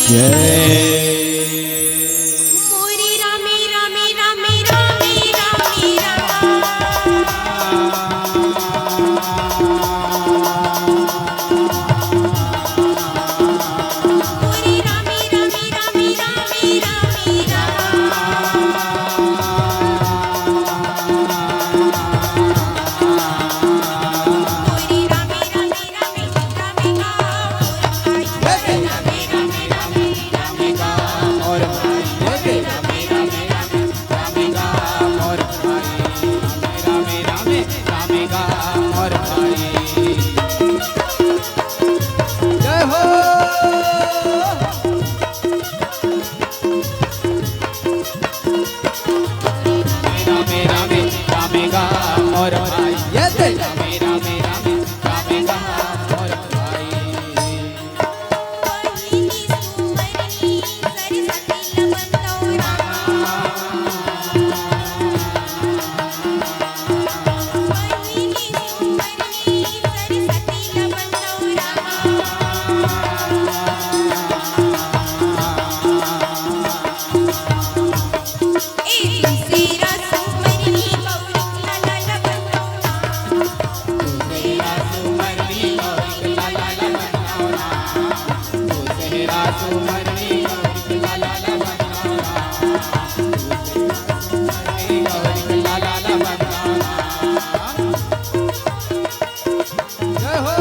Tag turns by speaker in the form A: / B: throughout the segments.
A: जय
B: मोरी रामे रामे रामे रामे रामे मोरी रामे रामे रामे रामे रामे मोरी रामे रामे रामे रामे रामे रामे
A: और भाई रामे रामे रामे गा और भाई रामे रामे रामे गा और भाई जय हो रामे रामे रामे गा और भाई ये रामे रामे रामे रामे गा और भाई
B: पहिली सुमरनी सरस्वती लवंतो रामा पहिली सुमरनी सरस्वती लवंतो रामा ए तेरा सुमरनी गौरी लाला लवंतो रामा
A: तेरा सुमरनी गौरी लाला लवंतौरा तू तेरा सुमरनी गौरी लाला लवंतौरा सुमरनी गौरी लाला लवंतौरा जय हो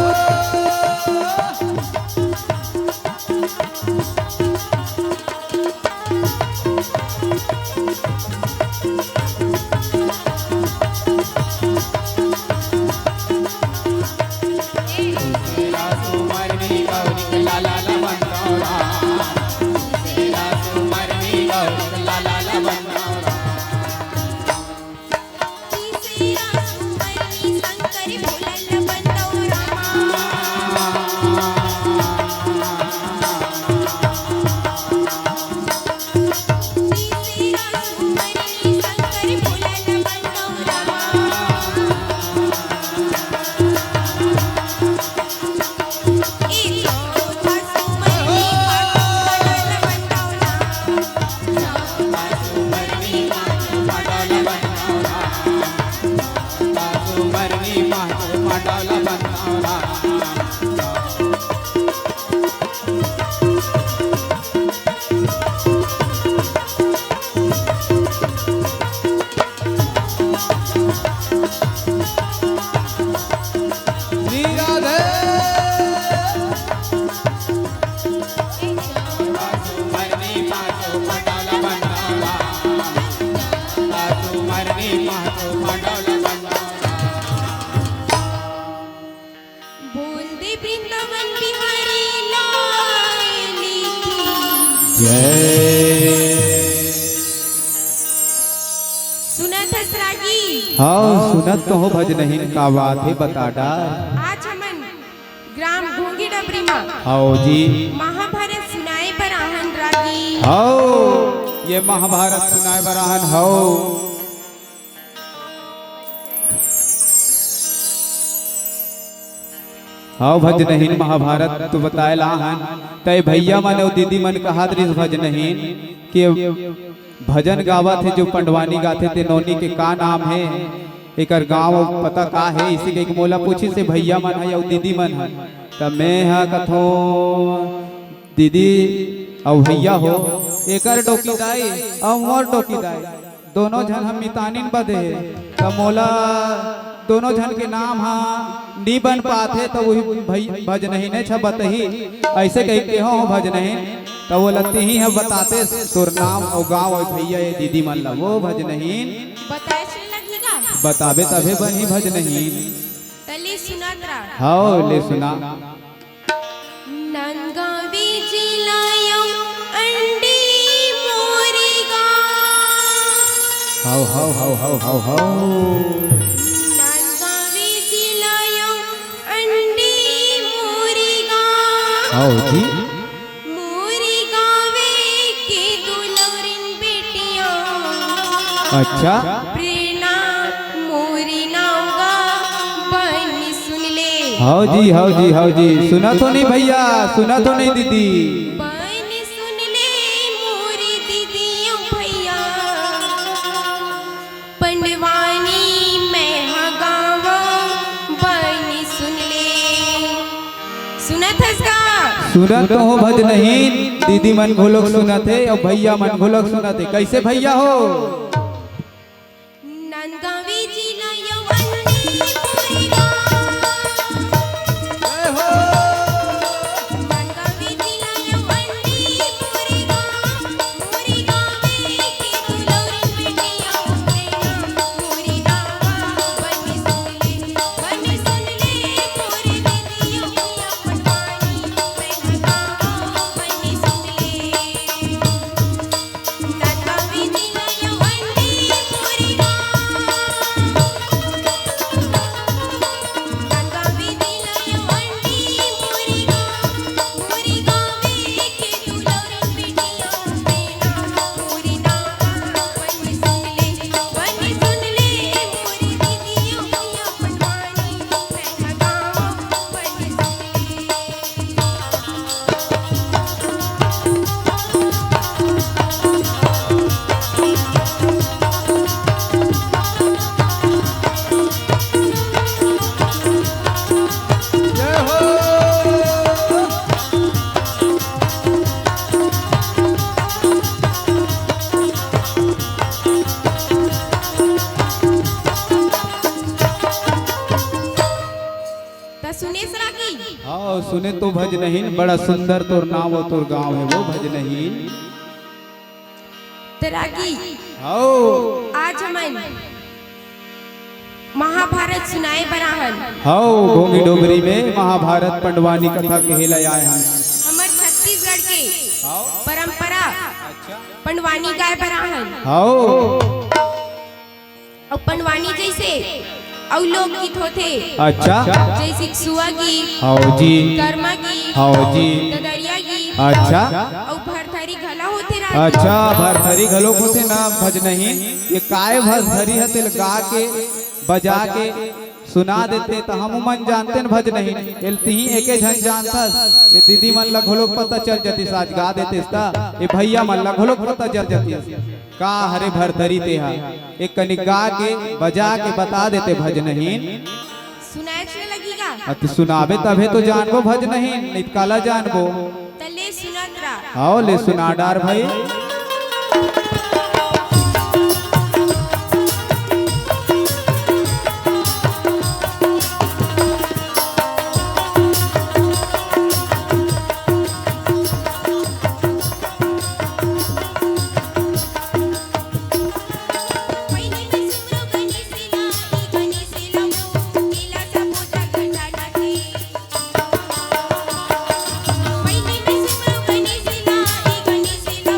A: तेरा सुमरनी गौरी लाला लवंतौरा तेरा सुमरनी गौरी लाला लवंतौरा
B: तीसरा सुमरनी शंकर भोला लवंतो रामा तीसरा सुमरनी शंकर भोला लवंतो रामा ए चौथा सुमरनी पाटोला लवंतो रामा
A: सुमरनी पाटोला बंतौरा सुमरनी पाटोला बंतौरा श्री राधे सुमरनी पाटोला बंतौरा सुमरनी पाटोला बंतौरा
B: बोल दे वृंदावन बिहारी लाली
A: जय
B: सुनत हस रागी
A: हाँ सुनत तो हो भजनहीन का बात है बता डार
B: आज हमन ग्राम घोंगी डबरी में
A: आओ जी
B: महाभारत सुनाए पर आहन रागी
A: आओ ये महाभारत सुनाए बराहन हो हाँ भजनहीन महाभारत तो बताए लाहन तय भैया मन और दीदी मन कहा दृश भजनहीन कि भजन गावत है जो पंडवानी गाते थे नौनी के का नाम है एक गांव पता का है इसी के एक मोला पूछी से भैया मन है और दीदी मन है तब मैं हाँ कथो दीदी और भैया हो एकर डोकीदाई और मोर डोकीदाई दोनों जन हम मितानिन बदे तब मोला दोनों जन के नाम हाँ नी बन पाते तो वही भजनहीन छ बतही ऐसे कह के हो भजनहीन तो वो लती ही है बताते तोर नाम और गाँव और भैया ये दीदी मन ला वो भजनहीन
B: बताए चल लगेगा
A: बताबे तबे बनी भजनहीन
B: तले सुनत रहा
A: हाँ ले सुना
B: नंगावी जिलायो अंडी मोरी गाँव
A: हाउ हाउ हाउ हाउ हाउ हाउ
B: नंगावी जिलायो अंडी मोरी गाँव
A: हाउ जी
B: मोरी गावे के दुलौरिन बेटियां
A: अच्छा
B: प्रेरणा मोरी नांगा बनी सुन ले
A: हाउ जी सुना तो नहीं भैया सुना तो नहीं दीदी
B: बनी सुन
A: सुनत तो हो भजनहीन, दीदी मन घोलोक सुनत है और भैया मन घोलोक सुनत है। कैसे भैया हो?
B: नंदगावी जिला यवनी पूरी गाँव। नंदगावी जिला यवनी पूरी गाँव। पूरी गाँवे की दुलौरी बेटियाँ उठेना। पूरी गाँव बनी सुन ले पूरी दीदियों की अपनवानी। मैं गाँव बनी सुन ले। नंदगावी जिला यवनी पूरी गाँव। नंदगावी जिला यवनी पूरी गाँव। पूरी गाँवे की दुलौरी बेटियाँ उठेना। पूरी गाँव बनी सुन ले पूरी दीदियों की अपनवानी। मैं गाँव बनी
A: जय हो।
B: तो सुने सराकी
A: हाँ सुने तो भजनहीन, बड़ा सुंदर तोर नाम और तोर गांव है वो भजनहीन।
B: तराकी
A: आओ
B: आज हम महाभारत सुनाए बराहन।
A: आओ घोंगी डोगरी में महाभारत पंडवानी कथा कहला आए हैं।
B: हमर छत्तीसगढ़ के परंपरा पंडवानी गाय बराहन।
A: आओ
B: और पंडवानी जैसे और लोकगीत होते।
A: अच्छा
B: जैसे सुआ गीत,
A: आओ जी,
B: कर्मा गीत,
A: आओ जी,
B: ददरिया गीत
A: अच्छा
B: और भरथरी घला होते राज।
A: अच्छा भरथरी घलोक होते ना भजनहीन। ये काय भरथरी है तिल गा के बजा के सुना देते तो हम मन जानते न भजनहीन। एलती ही एके झन जानतस। ये दीदी मन ला घलोक पता चल जाती आज गा देते ता। ये भैया मन ला घलोक पता चल जाती का हरे भरथरी ते हा। एक कनिक गा के बजा के बता देते भजनहीन।
B: सुनाए अच्छा लगेगा।
A: अति सुनावे तभे तो जानबो भजनहीन, नहीं काला जानबो।
B: तले सुनत रहा।
A: आओ ले सुना डार भाई।
B: पहिली में सिमरो गणेश ला, गणेश ला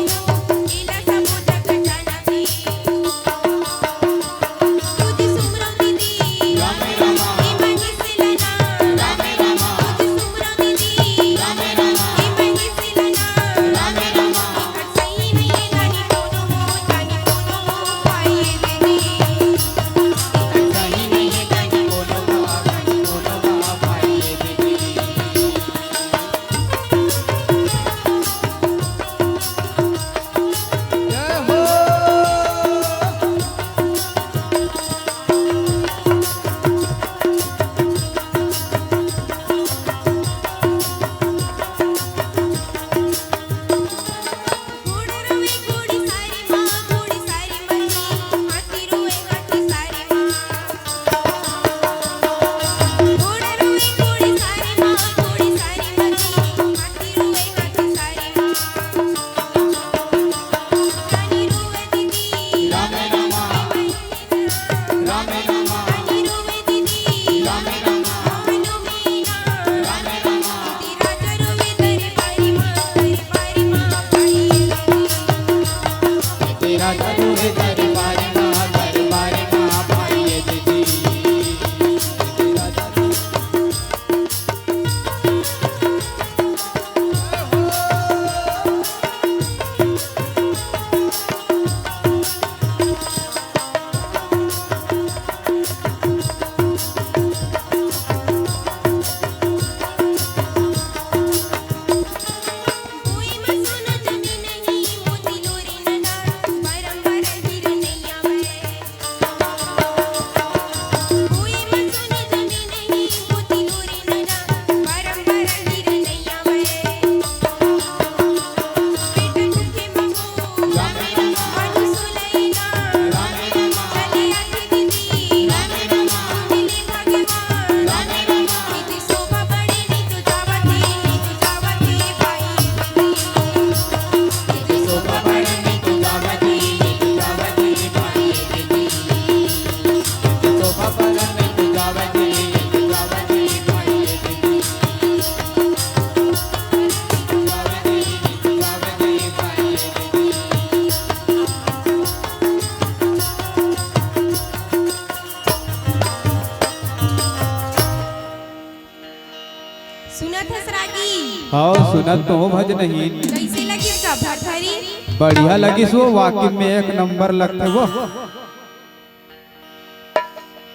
A: सुनत तो हो भज नहीं।
B: कैसे लगी का भरथरी?
A: बढ़िया लगी सो, वाकई में एक नंबर लगते वो।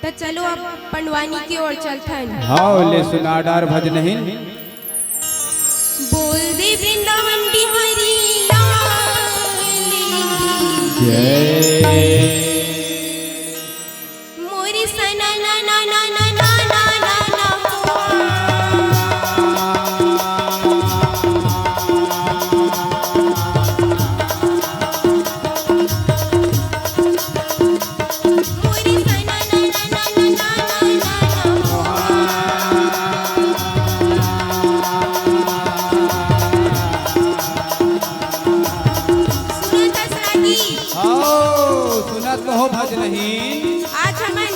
B: तो चलो अब पंडवानी की ओर चलथन।
A: हाँ ले सुना डार भज नहीं।
B: बोल दे वृंदावन बिहारी
A: जय
B: मोरी सना ना ना ना ना ना ना ना ना मोरी सना ना ना ना ना ना
A: सुनत तो हो भज नहीं।
B: आज हमन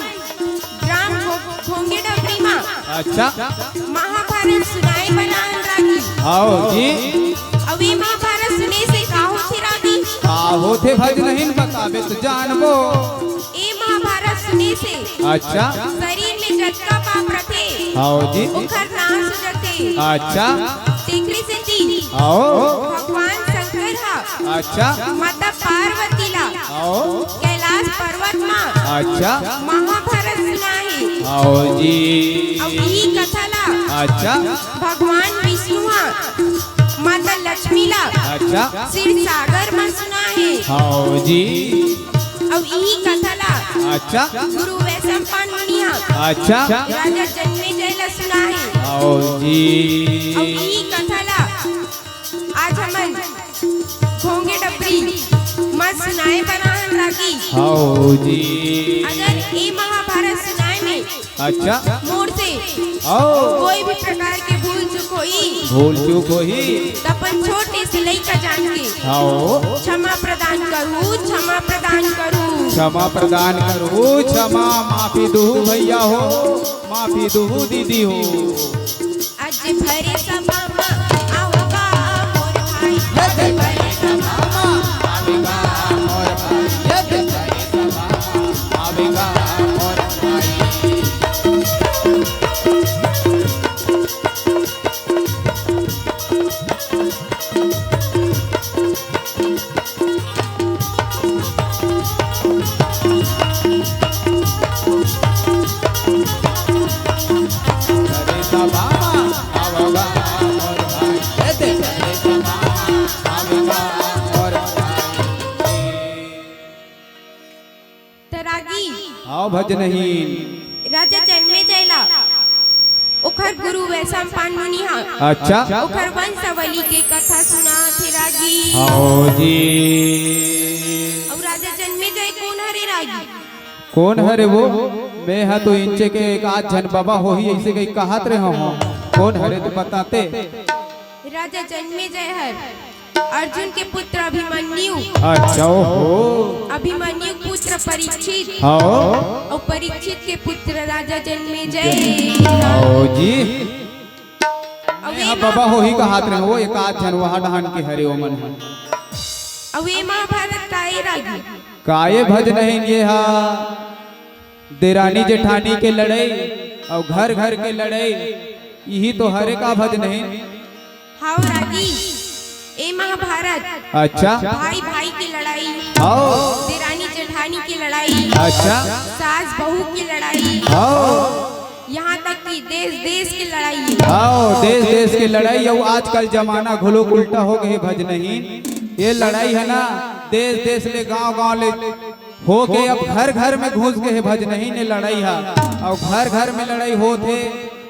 B: ग्राम घोंगे डबरी माँ
A: अच्छा
B: महाभारत सुनाए बनान रागी।
A: आओ जी।
B: अब ये महाभारत सुने से का होती रागी?
A: का होते भज नहीं बतावे तो जानबो।
B: ये महाभारत सुने से
A: अच्छा
B: शरीर में जटका पाप रखे
A: आओ जी।
B: उखर नाश हो जाते।
A: अच्छा
B: टेकरी से ती
A: आओ।
B: भगवान शंकर हा
A: अच्छा
B: माता पार्वती ला
A: आओ।
B: कैलाश पर्वत माँ
A: अच्छा
B: महाभारत सुनाए।
A: आओ जी।
B: अब यही कथा ला
A: अच्छा
B: भगवान विष्णु माता लक्ष्मी ला
A: अच्छा
B: क्षीर सागर में सुनाए।
A: आओ जी।
B: अब यही कथा ला
A: अच्छा
B: गुरु वैशंपायन मुनिया
A: अच्छा
B: राजा जन्मेजय ला सुनाए।
A: आओ जी।
B: अब यही कथा ला आज हमन घोंगे डबरी मत सुनाए बनाहन रागी।
A: आओ जी।
B: अगर ये महाभारत सुनाए में
A: अच्छा
B: मोर से
A: आओ।
B: कोई भी प्रकार के भूल चूक होई
A: भूल चूक होई
B: तो अपन छोटे से लइका जान के
A: आओ।
B: क्षमा प्रदान करूँ, क्षमा प्रदान करूँ।
A: क्षमा प्रदान करो, क्षमा माफी दू भैया हो, माफी दू दीदी हो।
B: आज भरे सभा में आओगा मोर भाई, आज भरे सभा में
A: आवेगा मोर भाई, भरे सभा में आवेगा मोर भाई। भरे सभा में आवेगा मोर भाई, भरे सभा में आवेगा मोर भाई।
B: तरागी
A: आओ भज नहीं।
B: राजा जन्मेजय ला ओखर गुरु वैशंपायन मुनिया
A: अच्छा
B: ओखर वंशावली के कथा सुना थे रागी।
A: आओ जी।
B: और राजा जन्मेजय कौन हरे रागी?
A: कौन हरे वो? मैं हा तो इंचे के एक आध जन बाबा हो ही ऐसे कहीं कहत रहे हो। कौन हरे तो बताते।
B: राजा जन्मेजय हर अर्जुन के पुत्र अभिमन्यु,
A: अच्छा ओहो।
B: अभिमन्यु पुत्र परीक्षित
A: आओ।
B: और परीक्षित के पुत्र राजा जन्मेजय।
A: आओ जी।
B: और
A: मैं हा बाबा हो ही कहत रहे हो, एक आध जन वहाँ डहान के हरे ओमन है।
B: अब ये महाभारत काए रागी?
A: काये भज नहीं ये हा देरानी जेठानी के लड़ाई और घर घर के लड़ाई, यही तो हरे का भज नहीं।
B: हाउ रागी ए महाभारत
A: अच्छा
B: भाई भाई की लड़ाई,
A: आओ।
B: देरानी जेठानी की लड़ाई,
A: अच्छा
B: सास बहू की लड़ाई,
A: आओ।
B: यहाँ तक कि देश देश की लड़ाई।
A: आओ देश देश की लड़ाई। और आजकल जमाना घुलो उल्टा हो गए भज नहीं। ये लड़ाई है ना देश देश ले गांव गांव ले हो के अब घर घर में घुस गए भज नहीं ने लड़ाई है। और घर घर में लड़ाई होते।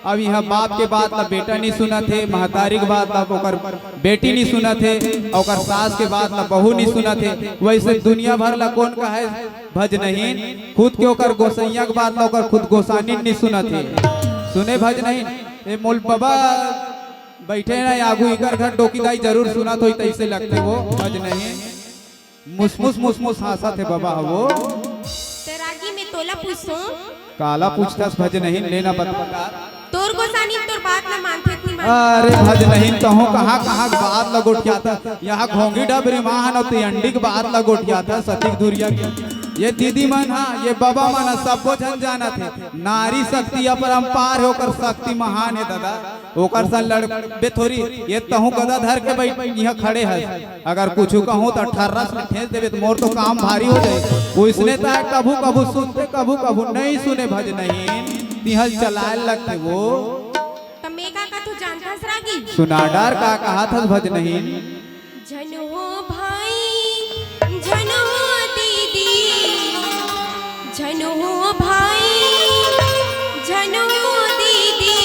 A: अब यहाँ बाप के बात ला बेटा नहीं सुना थे, महतारी के बात ला ओकर बेटी नहीं सुना थे, और सास के बात ला बहू नहीं सुना थे। वैसे दुनिया भर ला कौन का है भज नहीं, खुद के ओकर गोसैया के बात ला ओकर खुद गोसानी नहीं सुना थे। सुने भज नहीं। ये मोल बाबा बैठे ना आगू इकर घर डोकीदाई जरूर सुना तो तैसे लगते वो भज नहीं। मुसमुस मुसमुस हंसा थे बाबा वो।
B: तरागी में तोला पूछो
A: काला पूछतास भज नहीं लेना बता।
B: तोर गोसानी तोर बात ना मानते थी
A: अरे भज नहीं कहूँ कहाँ कहाँ बात लगोटिया था। यहाँ घोंगी डबरी माहन और अंडी की बात लगोटिया था सतीक दुरिया की। ये दीदी मन हाँ ये बाबा मन सबको जन जाना थे नारी शक्ति अपरंपार है ओकर शक्ति महान है दादा ओकर सन लड़बे थोड़ी ये तहु गदा धर के बैठ यहाँ खड़े है अगर कुछ कहूँ तो 18 से ठेस देवे तो मोर तो काम भारी हो जाए उसने तो कभू कभू सुनते कभू कभू नहीं सुने भज नहीं तिहल चलाए लगते वो
B: तमेका का तू जानता रागी
A: सुनाडार का कहा था भज नहीं
B: झनो भाई झनो दीदी झनो भाई झनो दीदी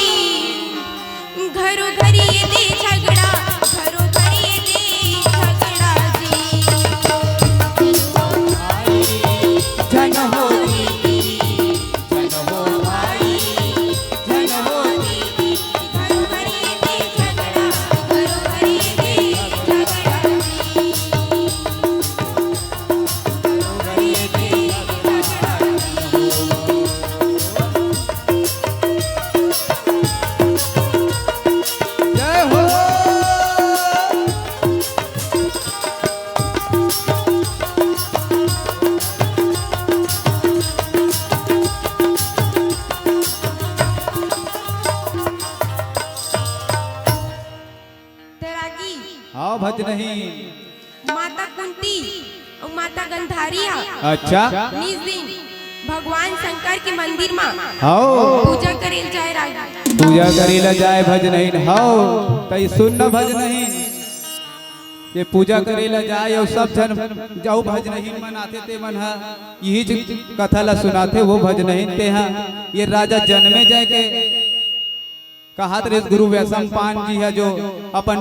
B: घरो घरी दे झगड़ा घरो घरी दे झगड़ा जी
A: झनो
B: दीदी झनो भाई झनो दीदी घरो घरी दे झगड़ा घरो घरी दे झगड़ा जी घरो घरी दे झगड़ा
A: जय हो
B: तैराकी
A: हाँ भज नहीं
B: माता कुंती और माता गंधारिया
A: अच्छा
B: निज दिन भगवान शंकर के मंदिर में
A: हाँ
B: पूजा करेल जाए रागी
A: पूजा करेला जाए भज नहीं हाओ तई सुन न भज नहीं ये पूजा करेला जाए और सब जन जाओ भज नहीं मनाते ते मन हा यही जो कथा ला सुनाते वो भज नहीं ते हा ये राजा जन्मे जाए के कहा रे गुरु वैशंपायन जी है जो अपन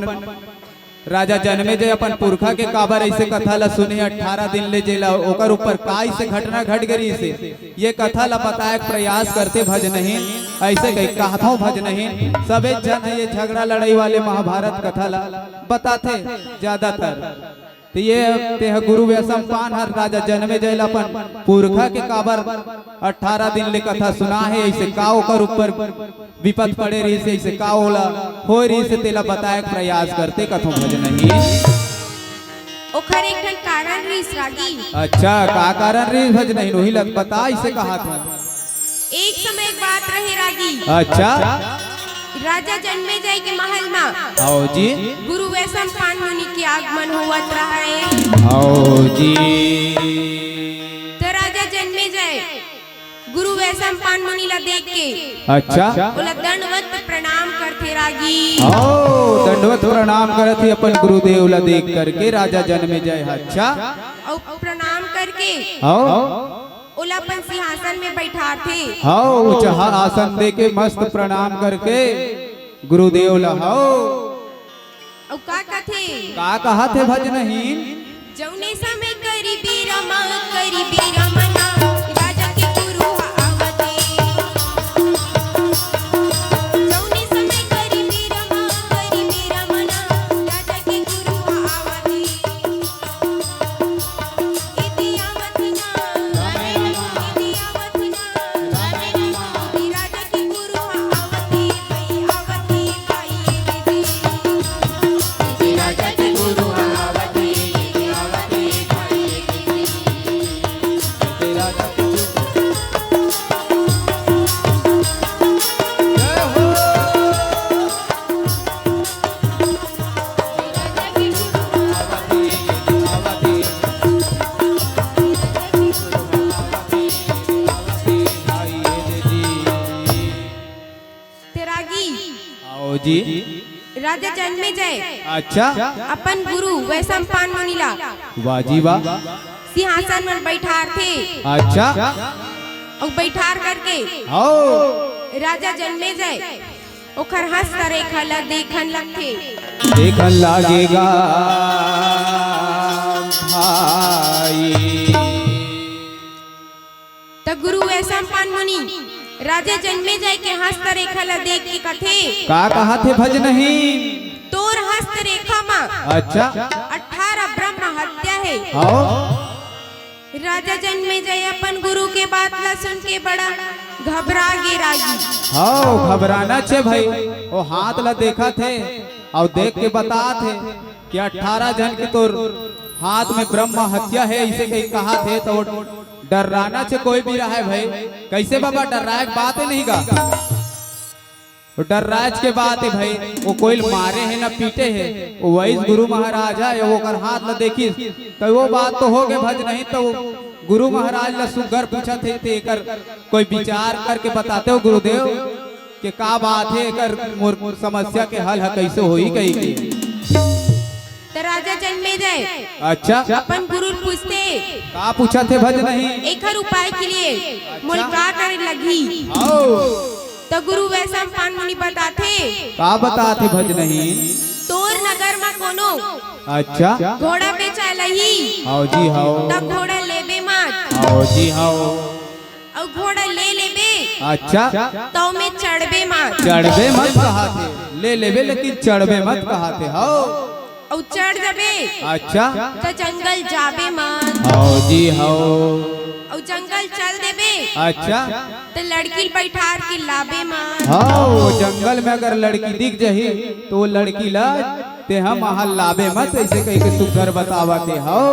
A: राजा जन्मे जे अपन पुरखा के काबर ऐसे कथा ला सुने 18 दिन ले जेला ओकर ऊपर काय से घटना घट गई से ये कथा ला बताए प्रयास करते भज नहीं ऐसे कई कहता भज नहीं सबे जन ये झगड़ा लड़ाई वाले महाभारत कथा ला बताते ज्यादातर तो ये तेह गुरु वैशंपायन हर राजा जन्मे जेला अपन पुरखा के काबर 18 दिन ले कथा सुना है ऐसे का ओकर ऊपर विपद पड़े रही से ऐसे का होला हो रही से तेला बताए प्रयास करते कथों भज नहीं
B: ओखर एक ठन कारण रिस रागी
A: अच्छा का कारण रे भज नहीं वही लग बता इसे कहा था
B: एक समय एक बात रहे रागी
A: अच्छा
B: राजा जन्मे जाए के महल में
A: आओ जी
B: गुरु वैशंपायन मुनि के आगमन होवत रहे
A: आओ जी
B: तो राजा जन्मे जाए गुरु वैशंपायन मुनि ला देख के
A: अच्छा
B: ओला दंडवत प्रणाम करते रागी
A: आओ दंडवत प्रणाम करत ही अपन गुरुदेव ला देख करके राजा जन्मे जाए अच्छा
B: और प्रणाम करके
A: आओ
B: ओला अपन सिंहासन में बैठा थे
A: आओ ऊंचा आसन दे के मस्त प्रणाम करके गुरुदेव ला आओ
B: और का कथे
A: का कहा थे भज नहीं
B: जौने समय करीबी रमना राजा के गुरु आवते जौने समय करीबी रमना राजा के गुरु आवते इति आवत ना इति आवत ना राजा के गुरु आवते भाई दीदी राजा के गुरु आवते
A: आओ जी
B: राजा जन्मे जाए
A: अच्छा
B: अपन गुरु वैशंपायन मुनि ला
A: वाजी वाह
B: सिंहासन में बैठार थे
A: अच्छा
B: और बैठार करके
A: आओ
B: राजा जन्मे जाए ओखर हंस रेखा ला देखन लगथे
A: देखन लागेगा भाई
B: त गुरु वैशंपायन मुनि राजा जन्मे जाए के हस्त रेखा ला देख के कथे
A: का कहा थे भज नहीं
B: तोर हस्त रेखा में
A: अच्छा
B: 18 ब्रह्म हत्या है
A: आओ
B: राजा जन्मे जाए अपन गुरु के बात ला सुन के बड़ा घबरा गे रागी
A: आओ घबराना छे भाई वो हाथ ला देखा थे और देख के बता थे कि 18 जन के तो हाथ में ब्रह्म हत्या है इसे कहीं कहा थे तो डराना से कोई भी रहा है भाई। कैसे बाबा डराए बात है नहीं गा, तो डर्राज के बात है भाई। वो कोई मारे है ना पीटे है, वही गुरु महाराज है वो कर हाथ ल देखी तो वो बात तो हो गए भज नहीं। तो गुरु महाराज ला सुगर पूछा थे कर कोई विचार करके बताते हो गुरुदेव कि का बात है कर समस्या के हल है कैसे होई कही की।
B: तो राजा जन्मे जाए
A: अच्छा
B: अपन गुरु पूछते
A: का पूछा थे भज नहीं
B: एक उपाय के लिए मुलाकात करे लगी। तो गुरु वैसा पान मुनि बताते
A: का बताते भज नहीं
B: तोर नगर में कोनो
A: अच्छा
B: घोड़ा बेचा लही।
A: आओ जी हाओ
B: तब घोड़ा लेबे मत।
A: आओ जी हाओ
B: और घोड़ा ले लेबे
A: अच्छा
B: तो में चढ़बे मत।
A: चढ़बे मत कहा थे, ले लेबे लेकिन चढ़बे मत कहा थे। हाओ
B: और चढ़ जबे
A: अच्छा
B: तो जंगल जाबे मत।
A: आओ जी हाओ
B: और जंगल चल देबे
A: अच्छा
B: तो लड़की बैठार के लाबे मत।
A: हाँ जंगल में अगर लड़की दिख जाही तो वो लड़की ला ते हम महल लाबे मत ऐसे कहीं के सुगर बतावा के। हाँ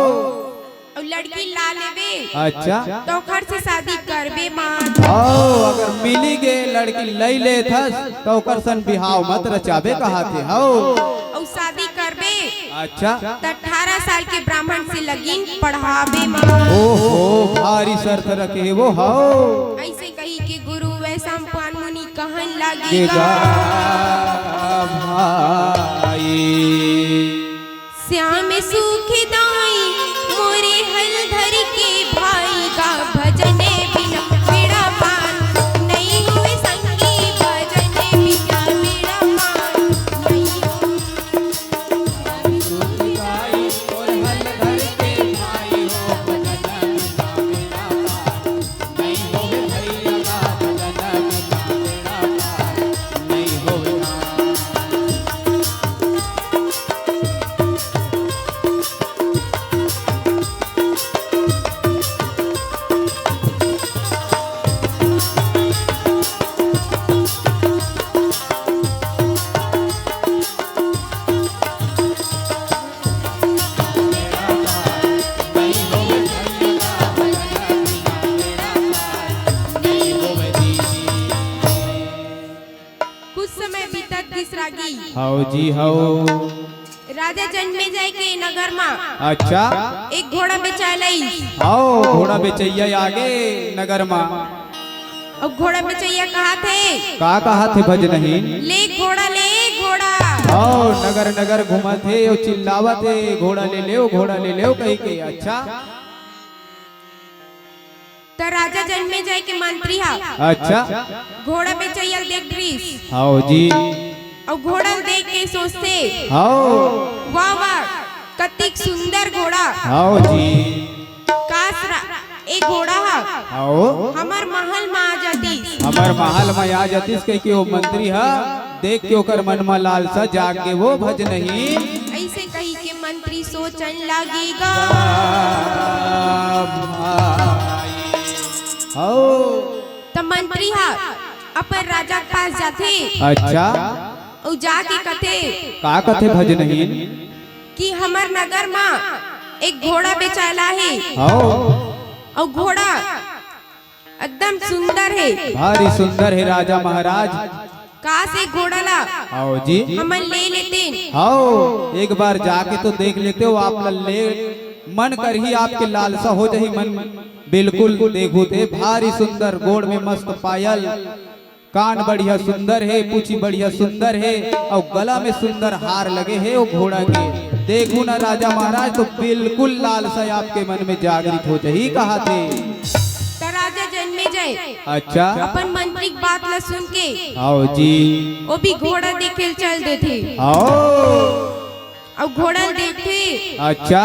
B: और लड़की ला लेबे
A: अच्छा
B: तो खर से शादी करबे मत।
A: हाँ अगर मिली गे लड़की लई ले थस तो कर सन बिहाव मत रचाबे कहा थे। हाँ
B: और शादी करबे
A: अच्छा
B: तो 18 साल के ब्राह्मण से लगीन पढ़ाबे मत।
A: ओहो भारी शर्त रखे वो। हाँ
B: ऐसे कही कि गुरु वैसा पान मुनि कहन
A: लगेगा भाई
B: श्याम सुख दाई मोरे हल धर के भाई का भजने बिना मेरा पान नहीं हुए संगी। भजने बिना मेरा पान नहीं हुए।
A: हाओ जी हाओ
B: राजा जन्मे जाए के नगर में
A: अच्छा
B: एक घोड़ा बेचा लई।
A: आओ घोड़ा बेचैया आगे नगर में।
B: अब घोड़ा बेचैया कहा थे
A: का थे भज नहीं
B: ले घोड़ा ले घोड़ा।
A: आओ नगर नगर घूमत है और चिल्लावत है घोड़ा ले ले घोड़ा ले ले कही के। अच्छा
B: तो राजा जन्मे जाए के मंत्री हा
A: अच्छा
B: घोड़ा बेचैया देख रीस।
A: आओ जी
B: और घोड़ा देख के सोचते
A: आओ
B: वाह वाह कतिक सुंदर घोड़ा।
A: आओ जी
B: काश एक घोड़ा हा
A: आओ
B: हमार महल में आ जाती।
A: हमार महल में आ जातीस कही के वो मंत्री हा देख के ओकर मन में लालसा जाके वो भज नहीं
B: ऐसे कही के मंत्री सोचन लगेगा। तो मंत्री हा अपन राजा के पास जाते
A: अच्छा
B: और जाके कथे
A: का कथे भज नहीं
B: कि हमार नगर में एक घोड़ा बेचाला है।
A: आओ
B: और घोड़ा एकदम सुंदर है
A: भारी सुंदर है राजा महाराज।
B: कहा से घोड़ा ला
A: आओ जी
B: हम ले लेते।
A: आओ एक बार जाके तो देख लेते हो आप ले मन कर ही आपके लालसा हो जाही मन बिल्कुल देखो थे। भारी सुंदर गोड़ में मस्त पायल, कान बढ़िया सुंदर है, पूछी बढ़िया सुंदर है और गला में सुंदर हार लगे है वो घोड़ा के। देखो ना राजा महाराज तो बिल्कुल लालसा आपके मन में जागृत हो जाही कहा थे।
B: तो राजा जन्मे जाए
A: अच्छा
B: अपन मंत्री की बात ला सुन के
A: आओ जी
B: वो भी घोड़ा देखे चल देते।
A: आओ
B: और घोड़ा देखते
A: अच्छा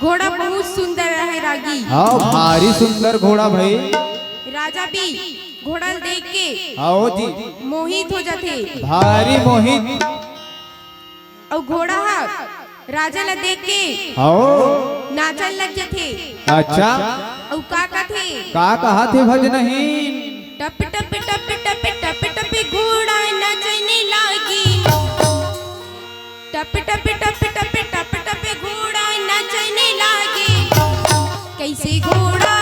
B: घोड़ा बहुत सुंदर है रागी।
A: हाँ भारी सुंदर घोड़ा भाई।
B: राजा भी घोड़ा देख के
A: आओ जी
B: मोहित हो जाते।
A: भारी मोहित
B: और घोड़ा हा राजा ला देख के
A: आओ
B: नाचन लग जाते।
A: अच्छा
B: और का थे
A: का कहा थे भज नहीं
B: टप टप टप टप टप टप घोड़ा नचने लागी। टप टप टप टप टप टप घोड़ा नचने लागे। कैसे घोड़ा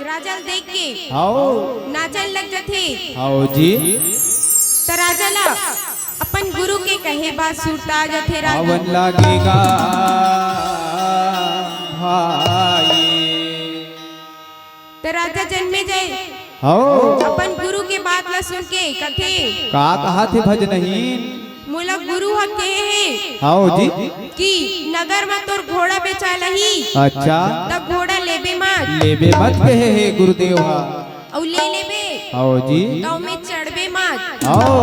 B: राजा देख के
A: आओ
B: नाचन लग जाते।
A: आओ जी
B: तो राजा ला अपन गुरु के कहे बात सुरता जाते। राजा
A: आवन लागेगा भाई।
B: तो राजा जन्मे जाए
A: आओ
B: अपन गुरु के बात ला सुन के कथे
A: का कहा थे भजनहीन।
B: मोला गुरु ह के है
A: आओ जी
B: कि नगर में तोर घोड़ा बेचा लही
A: अच्छा
B: तब घोड़ा लेबे मत
A: लेबे मत कहे हे गुरुदेव हा।
B: और ले लेबे
A: आओ जी
B: तो में चढ़बे मत।
A: आओ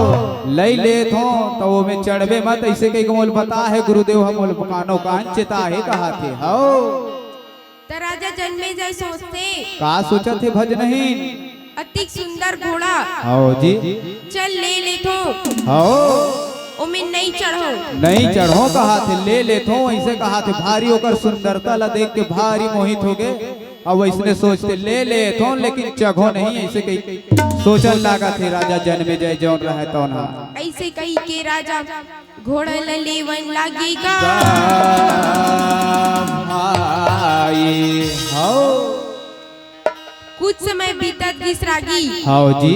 A: लई ले तो वो में चढ़बे मत ऐसे कई मोल बता है गुरुदेव हम मोल कानो कान चेता है कहा थे। आओ
B: तो राजा जन्मे जाए सोचते
A: का सोचा थे भजनहीन।
B: अति सुंदर घोड़ा
A: आओ जी
B: चल ले तो
A: आओ
B: ओमे नहीं चढ़ो
A: नहीं चढ़ो कहा थे ले ले तो ऐसे कहा थे भारी होकर सुंदरता ला देख के भारी मोहित हो गए। अब इसने सोचते ले तो लेकिन चढ़ो नहीं ऐसे कही सोचल लागा थे राजा जन्मे जाए जौन रहे तो ना
B: ऐसे कही के राजा घोड़ा ल लेवन लागेगा
A: भाई। आओ
B: कुछ समय बीतत गिसरागी
A: आओ जी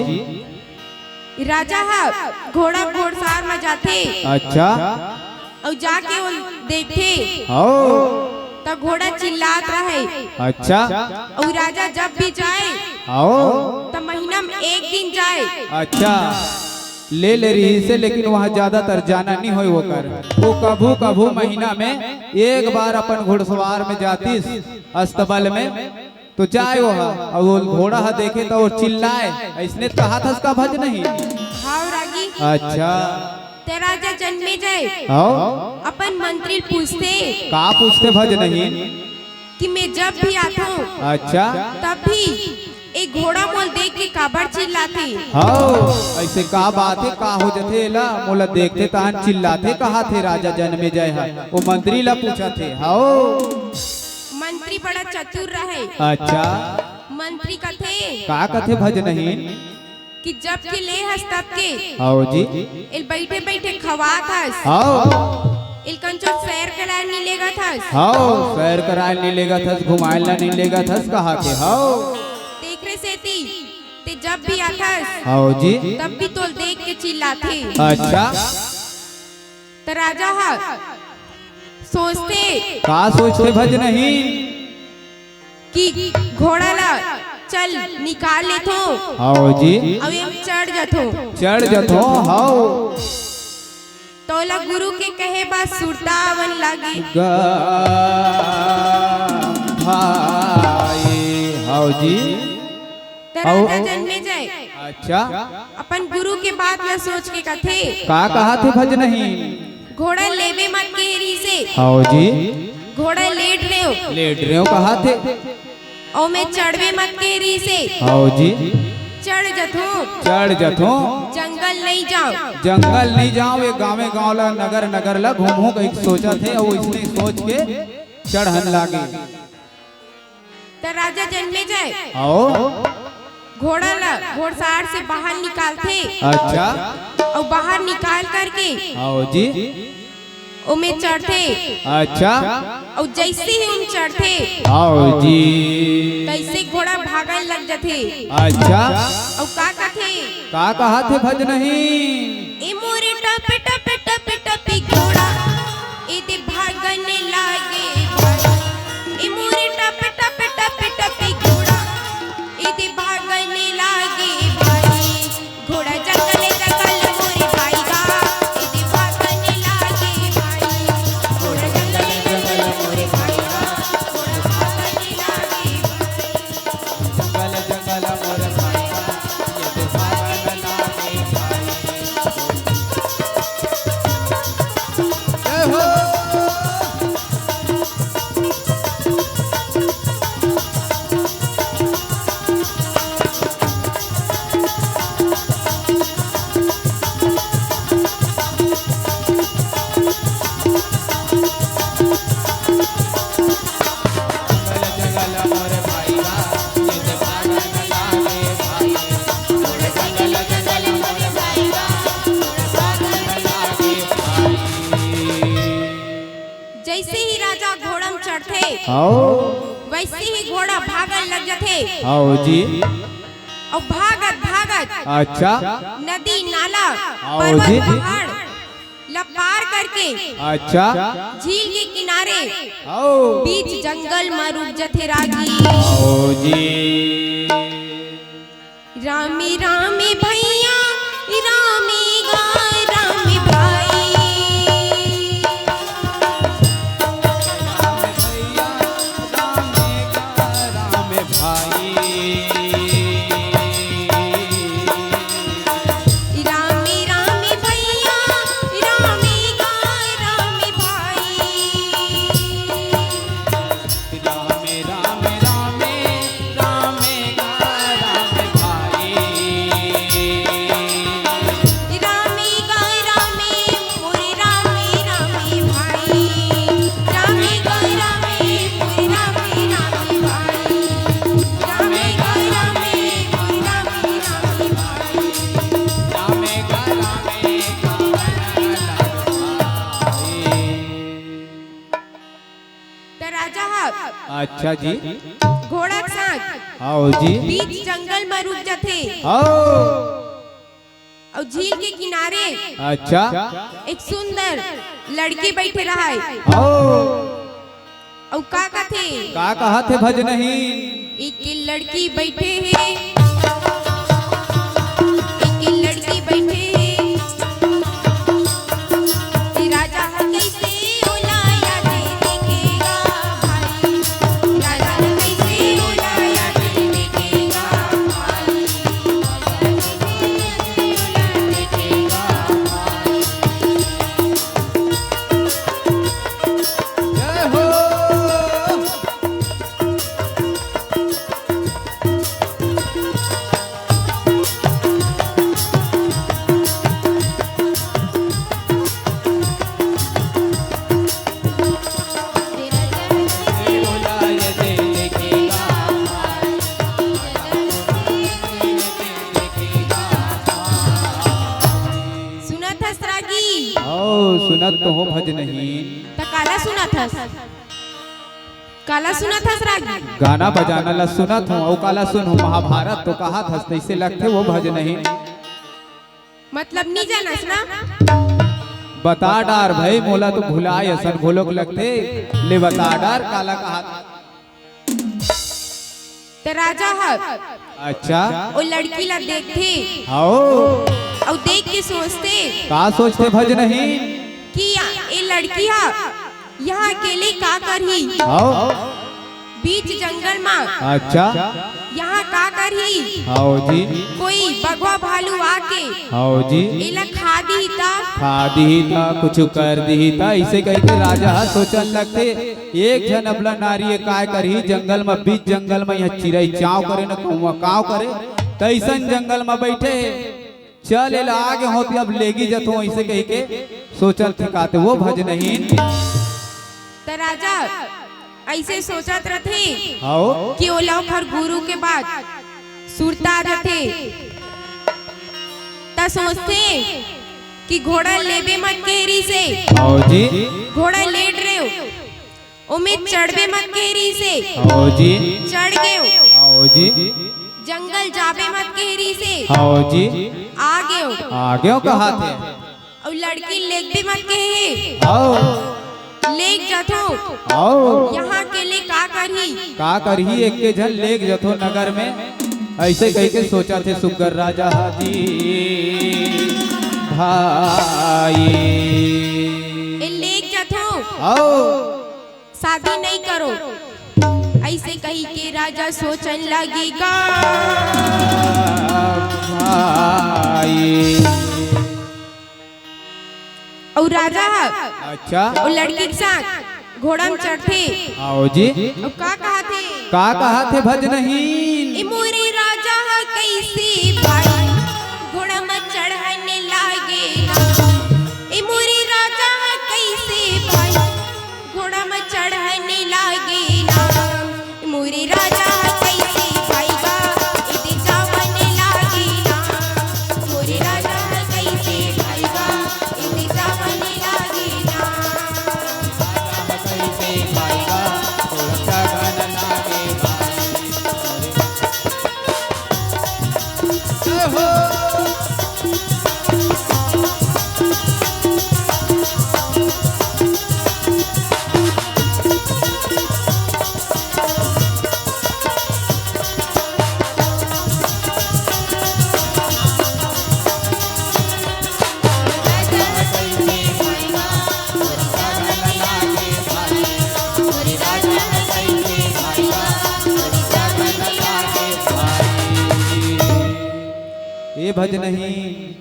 B: राजा हा घोड़ा घोड़सार में जाते
A: अच्छा
B: और जाके वो देखे
A: आओ
B: तो घोड़ा चिल्लात रहे।
A: अच्छा
B: और राजा जब भी जाए
A: आओ
B: तो महीना में एक दिन जाए।
A: अच्छा ले रही से लेकिन वहाँ ज्यादातर जाना नहीं हो वो कर वो कभू कभू महीना में एक बार अपन घुड़सवार में जातीस अस्तबल में तो जाए वो घोड़ा देखे तो वो चिल्लाए इसने कहा था उसका भज नहीं।
B: हाँ रागी
A: अच्छा
B: ते राजा जन्मे जाए
A: आओ
B: अपन मंत्री पूछते
A: का पूछते भज नहीं
B: कि मैं जब भी आता हूँ
A: अच्छा
B: तब भी एक घोड़ा मोल देख के काबर चिल्लाते।
A: हाँ ऐसे का बात है का हो जाते ला मोला देखते तान चिल्लाते कहा थे राजा जन्मे जाए हा वो मंत्री ला पूछा थे। हाँ
B: मंत्री बड़ा चतुर रहे।
A: अच्छा
B: मंत्री कथे
A: का कथे भज नहीं
B: कि जब के ले हस तब के
A: आओ जी
B: इल बैठे बैठे खवात हस
A: आओ
B: इल कंचो सैर करा नहीं लेगा थस।
A: हाँ सैर कराए नहीं लेगा थस घुमाए ला नहीं लेगा थस कहा के। हाँ
B: देख रहे से ते जब भी आथस
A: आओ जी
B: तब भी तोल देख के चिल्लाते।
A: अच्छा
B: तो राजा हा सोचते
A: का सोचते भज नहीं
B: कि घोड़ा ला चल निकाल ले तो
A: आओ जी
B: अब हम चढ़ जातो
A: चढ़ जतो। हाओ
B: तोला गुरु के कहे बात सुरता आवन लागे।
A: भाई आओ जी
B: तो राजा जन्मे जाए
A: अच्छा
B: अपन गुरु के बात ला सोच के कथे
A: का कहा थे भज नहीं
B: घोड़ा लेबे मत केहरी से
A: आओ जी
B: घोड़ा लेट रहे हो
A: लेट रहे हो कहा थे
B: और मैं चढ़वे मत केहरी से
A: आओ जी
B: चढ़ जथो
A: चढ़ जतो
B: जंगल नहीं जाओ
A: जंगल नहीं जाओ ये गाँव गाँव ला नगर नगर ला घूमू कहीं सोचा थे और इसने सोच के चढ़न लागे।
B: तो राजा जन्मे जाए
A: आओ
B: घोड़ा ला घोड़सार से बाहर निकालते
A: अच्छा
B: और बाहर निकाल करके
A: आओ जी
B: उमे चढ़ते।
A: अच्छा
B: और जैसे ही उम चढ़ते
A: आओ जी
B: तैसे घोड़ा भागन लग जाते।
A: अच्छा
B: और का कथे
A: का कहा थे भज नहीं
B: ए मोरे टपे टपे टपे टपे घोड़ा ए दे भागन लागे भाई। ए मोरे टपे टपे टपे टपे घोड़ा ए दे भागन लागे भाई। घोड़ा जंगल जंगल मोरे भाई गा ए दे भागन लागे भाई। घोड़ा जंगल जंगल मोरे भाई गा घोड़ा भागन लागे भाई।
A: जंगल जंगल मोर भाई ये तो भागन लागे भाई। जय हो
B: जैसे ही राजा घोड़म चढ़ते वैसे ही घोड़ा भागल लग जाते
A: आओ जी।
B: और भागत भागत
A: अच्छा
B: नदी नाला
A: आओ
B: पर्वत
A: जी।
B: पहाड़ लपार करके
A: अच्छा
B: झील के किनारे
A: आओ
B: बीच जंगल में रुक जथे रागी।
A: आओ जी।
B: रामी रामी भैया रामी गा रामी भाई।
A: राम भाई
B: रामी रामी भैया रामी गा रामी भाई।
A: राम राम राम राम राम भाई।
B: रामी गा रामी मोरे रामी रामी भाई। रामी गा रामी मोरे रामी रामी भाई। रामी गा रामी मोरे रामी रामी भाई।
A: राम
B: त राजा ह
A: अच्छा जी।
B: घोड़ा के साथ
A: आओ जी।
B: बीच जंगल में रुक जाते
A: आओ
B: और झील के किनारे
A: अच्छा
B: एक सुंदर लड़की बैठे रहा है।
A: आओ
B: और का थे
A: का कहा थे भज नहीं।
B: एक लड़की बैठे है एक लड़की बैठे है। ये राजा ह कैसे उलाया दे देखेगा भाई। राजा ह कैसे उलाया दे देखेगा भाई। देखेगा भाई।
A: जय हो। बुलाए दे देखेगा
B: सुना था सरागी
A: आओ सुनत तो हो भज नहीं।
B: त काला सुना था काला सुना था सरागी।
A: गाना बजाना ला सुनत हूँ और काला सुन हूँ। महाभारत तो कहा था तैसे लगते वो भज नहीं।
B: मतलब नहीं जानस ना।
A: बता डार भाई मोला तो भुलाए असन घोलोक लगते ले बता डार काला कहा था।
B: तो राजा ह
A: अच्छा
B: वो लड़की ला देखते
A: आओ
B: और देख के सोचते
A: का सोचते भज नहीं।
B: कि ये लड़की हा यहाँ अकेले का करही
A: आओ
B: बीच जंगल में।
A: अच्छा
B: यहाँ का करही
A: आओ जी।
B: कोई बगवा भालू आके
A: आओ जी।
B: इला खा दी ता
A: खा दी था कुछ कर दी था ऐसे कह के राजा सोचन लगते। एक जन अबला नारी काय करही जंगल में बीच जंगल में यहाँ चिड़ई चाव करे न कौवा काव करे तैसन जंगल में बैठे चल एला आगे होती अब लेगी जतो ऐसे कह के सोचल ठिकाते वो भज नहीं।
B: तो राजा ऐसे सोचत रहते
A: आओ
B: कि वो लोग हर गुरु के बाद सुरता रहते ता सोचते कि घोड़ा लेबे मत केरी से।
A: आओ जी।
B: घोड़ा लेट रहे हो उमे चढ़बे मत केरी से।
A: आओ जी।
B: चढ़ गए हो
A: आओ जी।
B: जंगल जाबे मत केरी से।
A: आओ जी।
B: आ गए हो
A: आगे कहा थे।
B: और लड़की लेक भी मत कहे
A: आओ
B: लेक जाथो
A: आओ
B: यहाँ के लिए का करही
A: का करही एक के जन लेक जथो नगर में ऐसे कह के सोचा थे सुगर राजा हाथी भाई।
B: ए लेक जाथो
A: आओ
B: शादी नहीं करो ऐसे कही के राजा सोचन लगेगा
A: भाई।
B: और राजा
A: अच्छा
B: और लड़की के साथ घोड़ा में चढ़ते
A: आओ जी।
B: और का कहा थे
A: का कहा थे भज नहीं।
B: ए मोरे राजा कैसे भाई घोड़ा में चढ़ने लागे ए मोरे राजा कैसे भाई घोड़ा में चढ़ने लागे ना मोरे राजा कैसे भाई बा इते जावने लागे ना मोरे राजा कैसे भाई बा इते जावने लागे ना
A: कैसे भाईगा थोड़ा गन लागे जय हो। ये भज नहीं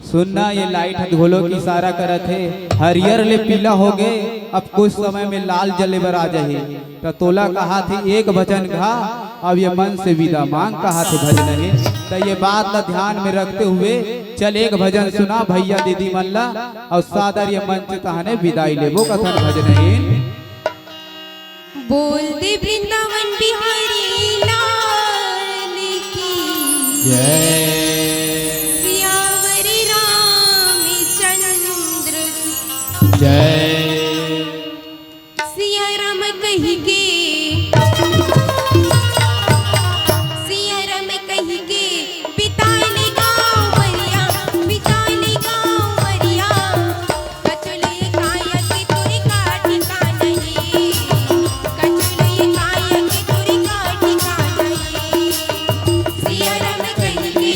A: सुनना, ये लाइट ढोलो की इशारा करत है, हरियर ले पीला हो गए, अब कुछ समय में लाल जले बर आ जाए। तो तोला कहा थी एक भजन गा, अब ये मन से विदा मांग कहा थे भज नहीं। तो ये बात ला ध्यान में रखते हुए चल एक भजन सुना भैया दीदी मन ला, और सादर ये मंच कहने विदाई लेबो कथन भज नहीं।
B: बोल दे वृंदावन बिहारी लाल की
A: जय।
B: सियावर रामचंद्र
A: जय।
B: सिया राम कही के बिताले गाँव मरिया, बिताले गाँव मरिया, कचले काया के तुरी का ठिकाना ये, कचले काया के तुरी का ठिकाना ये। सिया राम कही के,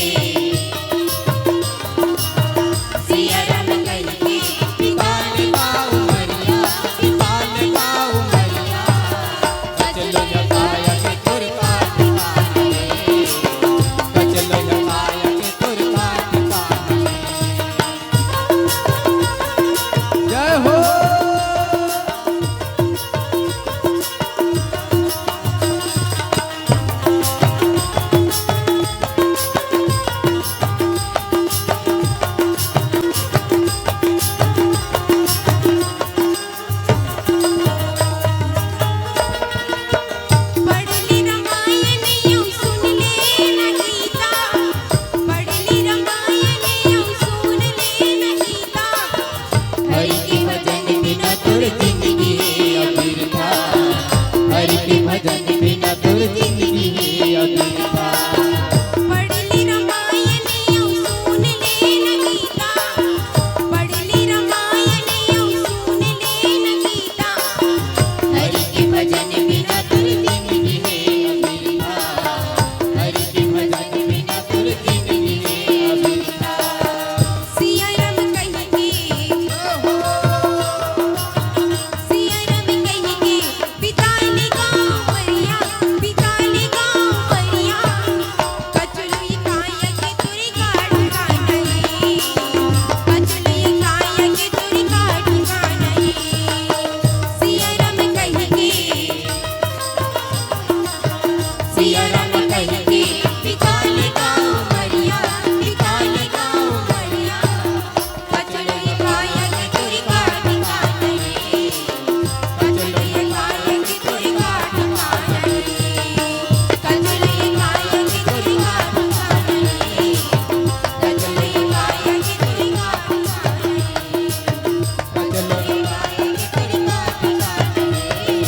B: सिया राम कही के, बिताले गाँव मरिया, बिताले गाँव मरिया, कचले काया के तुरी का ठिकाना ये, कचले काया के तुरी का ठिकाना ये।
A: जय हो।
B: पढ़ ली रामायण यूं सुन ले न गीता, पढ़ ली रामायण यूं सुन ले न गीता, हरि के भजन बिना तुर जिंदगी है अबिरथा,
A: हरि के भजन बिना तुर जिंदगी है अधूरा।
B: पढ़ ली रामायण यूं सुन ले न गीता, पढ़ ली रामायण यूं सुन ले न गीता, हरि के भजन बिना तुर जिंदगी है अबिरथा, हरि के भजन बिना तुर जिंदगी है अबिरथा। सिया राम कही के, सिया राम कही के, बिताले गाँव मरिया, बिताले गाँव मरिया, कचलुई काया के तुरी का ठिकाना ये, कचलुई काया के तुरी का ठिकाना ये। सिया राम कही के, सिया राम कही के, बिताले गाँव मरिया, बिताले गाँव मरिया, कचलुई काया के तुरी का ठिकाना ये, कचलुई काया के तुरी का ठिकाना ये, कचलुई काया के तुरी का ठिकाना ये, कचलुई काया के तुरी का ठिकाना ये, कचलुई काया के तुरी का ठिकाना ये,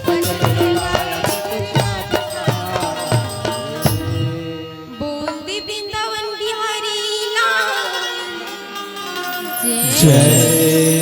B: कचलुई काया के तुरी का ठिकाना। बोल दे वृंदावन बिहारी लाल जय।
A: जय।